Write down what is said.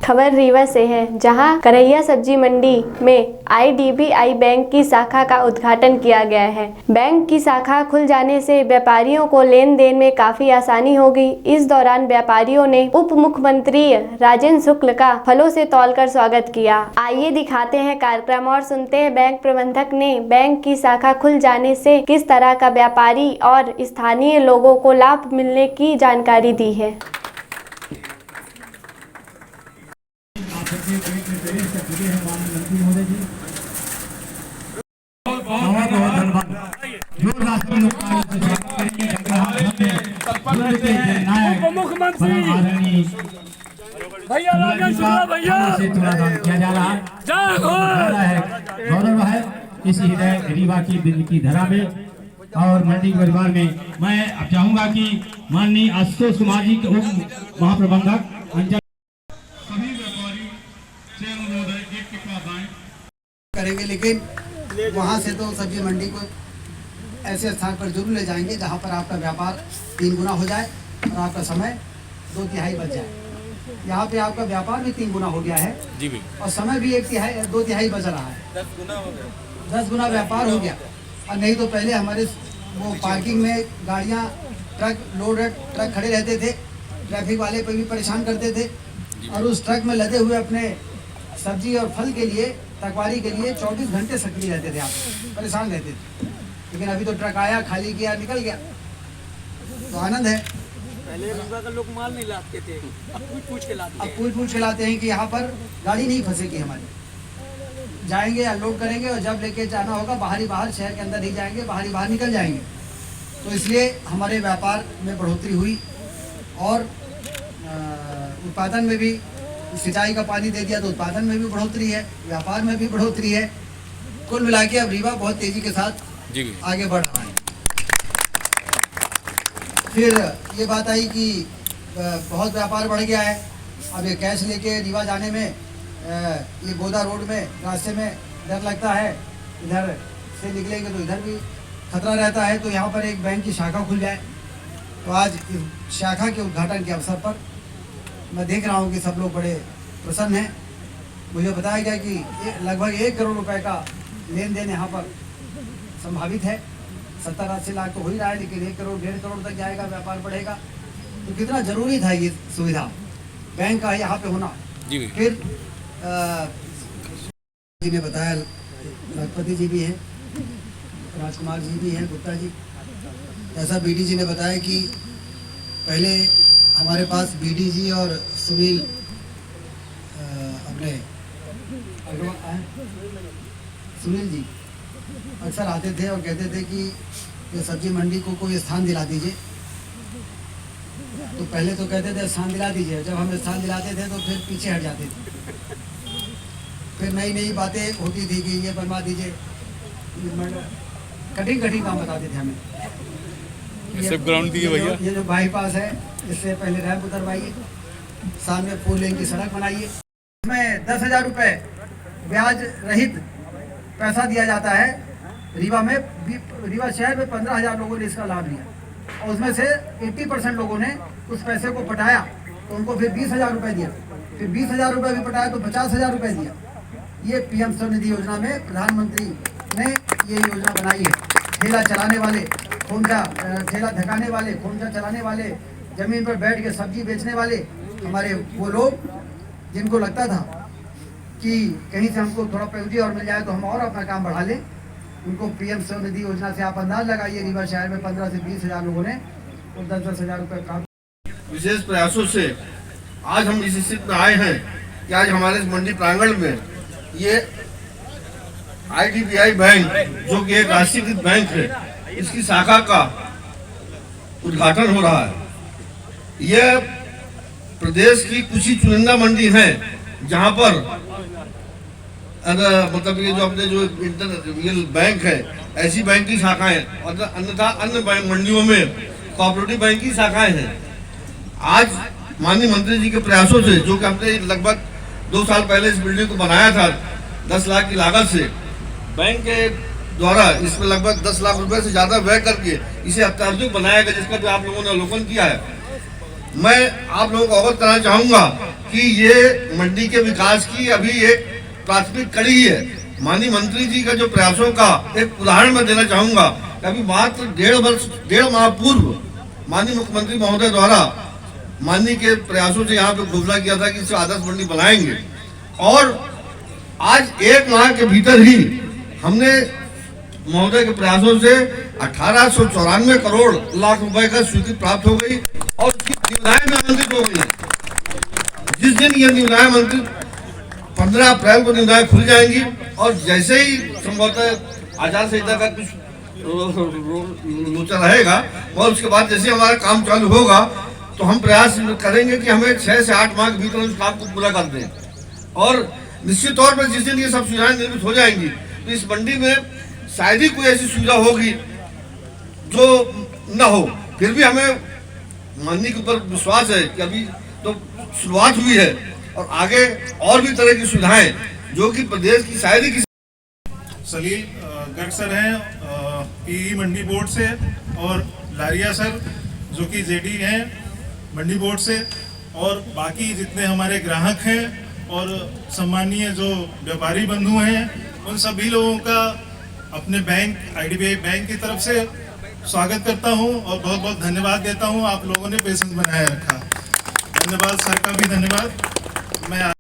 खबर रीवा से है, जहां करैया सब्जी मंडी में IDBI बैंक की शाखा का उद्घाटन किया गया है। बैंक की शाखा खुल जाने से व्यापारियों को लेन देन में काफी आसानी होगी। इस दौरान व्यापारियों ने उप मुख्यमंत्री राजेंद्र शुक्ल का फलों से तौलकर स्वागत किया। आइए दिखाते हैं कार्यक्रम और सुनते हैं बैंक प्रबंधक ने बैंक की शाखा खुल जाने से किस तरह का व्यापारी और स्थानीय लोगों को लाभ मिलने की जानकारी दी है। मुख्यमंत्री भैया राजेंद्र शुक्ला भैया से थोड़ा दान किया जा रहा है। गौरव है इस हृदय रीवा की दिल की धरा में और मंडी परिवार में। मैं अब चाहूंगा कि माननीय आशुतोष कुमार जी के उप महाप्रबंधक अंचल सभी व्यापारी से अनुरोध है गेट के पास आए करेंगे, लेकिन वहाँ से तो सब्जी मंडी को ऐसे स्थान पर जरूर ले जाएंगे जहाँ पर आपका व्यापार 3 गुना हो जाए और आपका समय 2/3 बच जाए। यहाँ पे आपका व्यापार भी 3 गुना हो गया है जी भी, और समय भी 2/3 बच रहा है। 10 गुना व्यापार हो गया। और नहीं तो पहले हमारे वो पार्किंग में गाड़ियाँ लोड ट्रक खड़े रहते थे, ट्रैफिक वाले पे भी परेशान करते थे और उस ट्रक में लदे हुए अपने सब्जी और फल के लिए, तकवारी के लिए 24 घंटे सक्रिय रहते थे, आप परेशान रहते थे। लेकिन अभी तो ट्रक आया, खाली किया, निकल गया, तो आनंद है। पहले रीवा का लोग माल नहीं लाते थे, अब पूछ के लाते हैं। अब पूछ के लाते हैं कि यहाँ पर गाड़ी नहीं फंसेगी हमारी। जाएंगे या लोड करेंगे और जब लेके जाना होगा बाहर शहर के अंदर नहीं जाएंगे, बाहर निकल जाएंगे। तो इसलिए हमारे व्यापार में बढ़ोतरी हुई और उत्पादन में भी, सिंचाई का पानी दे दिया तो उत्पादन में भी बढ़ोतरी है, व्यापार में भी बढ़ोतरी है। कुल मिला के अब रीवा बहुत तेजी के साथ आगे बढ़ रहा है। फिर ये बात आई कि बहुत व्यापार बढ़ गया है। अब ये कैश लेके रीवा जाने में ये गोदा रोड में रास्ते में डर लगता है, इधर से निकलेंगे तो इधर भी खतरा रहता है। तो यहाँ पर एक बैंक की शाखा खुल जाए, तो आज इस शाखा के उद्घाटन के अवसर पर मैं देख रहा हूँ कि सब लोग बड़े प्रसन्न हैं। मुझे बताया गया कि लगभग 1 करोड़ रुपए का लेन देन यहाँ पर संभावित है। 70-80 लाख तो हो ही रहा है, लेकिन 1 करोड़ 1.5 करोड़ तक जाएगा, व्यापार बढ़ेगा। तो कितना जरूरी था ये सुविधा बैंक का यहाँ पे होना। फिर जी ने बताया, लखपति जी भी हैं, राजकुमार जी भी हैं, गुप्ता जी, ऐसा BD जी ने बताया कि पहले हमारे पास BD जी और सुनील अपने सुनील जी अक्सर आते थे और कहते थे कि ये सब्जी मंडी को कोई स्थान दिला दीजिए। तो पहले तो कहते थे स्थान दिला दीजिए, जब हम स्थान दिलाते थे तो फिर पीछे हट जाते थे। फिर नई बातें होती थी कि ये बनवा दीजिए, कठिन काम बताते थे हमें। ये जो बाईपास है इससे पहले रैंप उतरवाइए, सामने 4 लेन की सड़क बनाइए। इसमें 10,000 रुपये ब्याज रहित पैसा दिया जाता है। रीवा शहर में 15,000 लोगों ने इसका लाभ लिया और उसमें से 80% लोगों ने उस पैसे को पटाया, तो उनको फिर 20,000 रुपये दिया। फिर 20,000 रुपये भी पटाया तो 50,000 रुपये दिया। ये PM स्वनिधि योजना में प्रधानमंत्री ने ये योजना बनाई है। ठेला चलाने वाले, ठेला धकाने वाले, खोमचा चलाने वाले, जमीन पर बैठ के सब्जी बेचने वाले, हमारे वो लोग जिनको लगता था कि कहीं से हमको थोड़ा पैसा और मिल जाए तो हम और अपना काम बढ़ा लें, उनको PM स्वनिधि योजना से आप अंदाज लगाइए, रीवा शहर में 15 से 20,000 लोगों ने 10,000 रुपये प्राप्त। विशेष प्रयासों से आज हम इस स्थिति में आए हैं कि आज हमारे मंडी प्रांगण में ये IDBI बैंक, जो कि एक राष्ट्रीयकृत बैंक है, इसकी शाखा का उद्घाटन हो रहा है। यह प्रदेश की कुछ ही चुनिंदा मंडी है जहां पर मतलब ये जो अपने जो इंटरनेशनल बैंक है, ऐसी बैंक की शाखाएं, और अन्यथा अन्य मंडियों में कोऑपरेटिव बैंक की शाखाएं हैं। आज माननीय मंत्री जी के प्रयासों से, जो कि हमने लगभग 2 साल पहले इस बिल्डिंग को बनाया था 10 लाख की लागत से, बैंक के द्वारा इसमें लगभग 10 लाख रुपए से ज्यादा व्यय करके इसे अत्याधुनिक बनाया गया, जिसका भी आप लोगों ने अवलोकन किया है। मैं आप लोगों को अवगत कराना चाहूंगा कि ये मंडी के विकास की अभी एक प्राथमिक कड़ी है। माननीय मंत्री जी का जो प्रयासों का एक उदाहरण मैं देना चाहूंगा। अभी मात्र 1.5 माह पूर्व माननीय मुख्यमंत्री महोदय द्वारा माननीय के प्रयासों से यहाँ पे घोषणा किया था कि इसे आदर्श मंडी बनाएंगे, और आज 1 माह के भीतर ही हमने महोदय के प्रयासों से 1894 करोड़ लाख रुपए का स्वीकृति प्राप्त हो गई और उसकी निविदाएं में आमंत्रित हो गई है। जिस दिन ये निविदाएं मंत्रित 15 अप्रैल को निविदाएं खुल जाएंगी और जैसे ही संभवतः आचार संहिता का कुछ लोचा रहेगा और उसके बाद जैसे हमारा काम चालू होगा तो हम प्रयास करेंगे कि हमें 6 से 8 माह के भीतर उस काम को पूरा कर दें। और निश्चित तौर पर जिस दिन ये सब सुविधाएं निर्मित हो जाएंगी तो इस मंडी में शायद ही कोई ऐसी सुविधा होगी जो न हो। फिर भी हमें माननीय के ऊपर विश्वास है कि अभी तो शुरुआत हुई है और आगे और भी तरह की सुविधाएं जो कि प्रदेश की शायद ही सलील गर्ग सर हैं पीई मंडी बोर्ड से, और लारिया सर जो कि जेडी हैं मंडी बोर्ड से, और बाकी जितने हमारे ग्राहक हैं और सम्मानीय जो व्यापारी बंधु हैं, उन सभी लोगों का अपने बैंक IDBI बैंक की तरफ से स्वागत करता हूं और बहुत बहुत धन्यवाद देता हूं। आप लोगों ने पेशेंस बनाए रखा। धन्यवाद सर का भी धन्यवाद। मैं